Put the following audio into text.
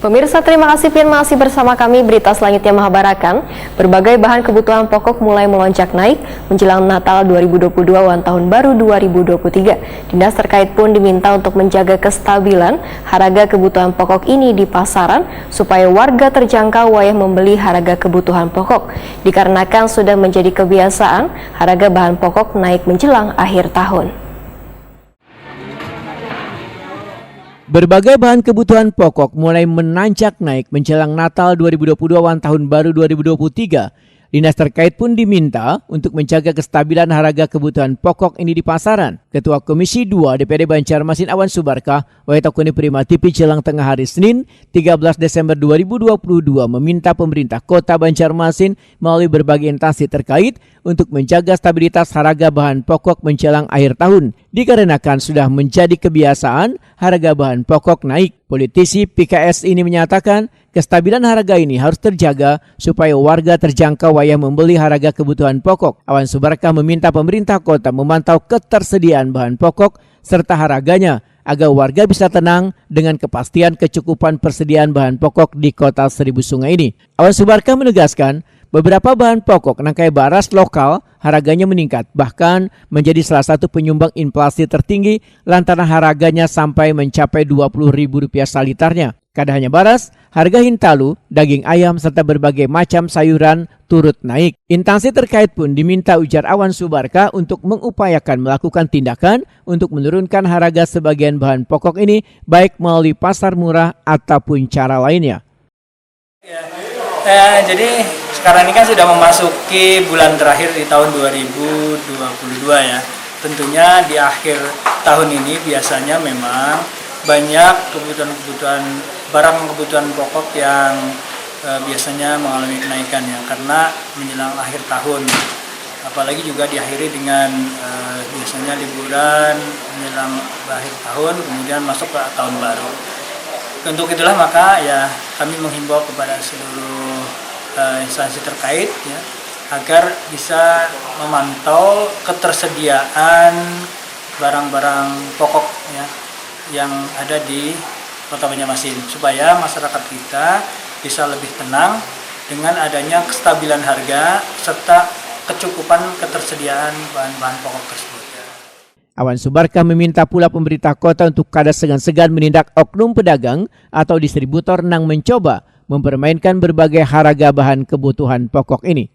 Pemirsa, terima kasih masih bersama kami. Berita selanjutnya mengabarkan berbagai bahan kebutuhan pokok mulai melonjak naik menjelang Natal 2022 dan Tahun Baru 2023. Dinas terkait pun diminta untuk menjaga kestabilan harga kebutuhan pokok ini di pasaran supaya warga terjangkau wayah membeli harga kebutuhan pokok. Dikarenakan sudah menjadi kebiasaan harga bahan pokok naik menjelang akhir tahun. Berbagai bahan kebutuhan pokok mulai menanjak naik menjelang Natal 2022 dan Tahun Baru 2023. Dinas terkait pun diminta untuk menjaga kestabilan harga kebutuhan pokok ini di pasaran. Ketua Komisi 2 DPD Banjarmasin Awan Subarkah, Waitokuni Prima TV jelang tengah hari Senin 13 Desember 2022 meminta pemerintah Kota Banjarmasin melalui berbagai instansi terkait untuk menjaga stabilitas harga bahan pokok menjelang akhir tahun. Dikarenakan sudah menjadi kebiasaan harga bahan pokok naik. Politisi PKS ini menyatakan kestabilan harga ini harus terjaga supaya warga terjangkau wayah membeli harga kebutuhan pokok. Awan Subarkah meminta pemerintah kota memantau ketersediaan bahan pokok serta harganya agar warga bisa tenang dengan kepastian kecukupan persediaan bahan pokok di kota Seribu Sungai ini. Awan Subarkah menegaskan beberapa bahan pokok nangkai baras lokal harganya meningkat, bahkan menjadi salah satu penyumbang inflasi tertinggi lantaran harganya sampai mencapai Rp20.000 saliternya. Kada hanya baras, harga hintalu, daging ayam, serta berbagai macam sayuran turut naik. Instansi terkait pun diminta ujar Awan Subarkah untuk mengupayakan melakukan tindakan untuk menurunkan harga sebagian bahan pokok ini, baik melalui pasar murah ataupun cara lainnya. Jadi sekarang ini kan sudah memasuki bulan terakhir di tahun 2022 ya. Tentunya di akhir tahun ini biasanya memang banyak barang kebutuhan pokok yang biasanya mengalami kenaikan ya, karena menjelang akhir tahun. Apalagi juga diakhiri dengan biasanya liburan menjelang akhir tahun, kemudian masuk ke tahun baru. Untuk itulah maka ya kami menghimbau kepada seluruh instansi terkait ya, agar bisa memantau ketersediaan barang-barang pokok ya, yang ada di Kota Banjarmasin supaya masyarakat kita bisa lebih tenang dengan adanya kestabilan harga serta kecukupan ketersediaan bahan-bahan pokok tersebut. Awan Subarkah meminta pula pemerintah kota untuk kada segan-segan menindak oknum pedagang atau distributor yang mencoba mempermainkan berbagai harga bahan kebutuhan pokok ini.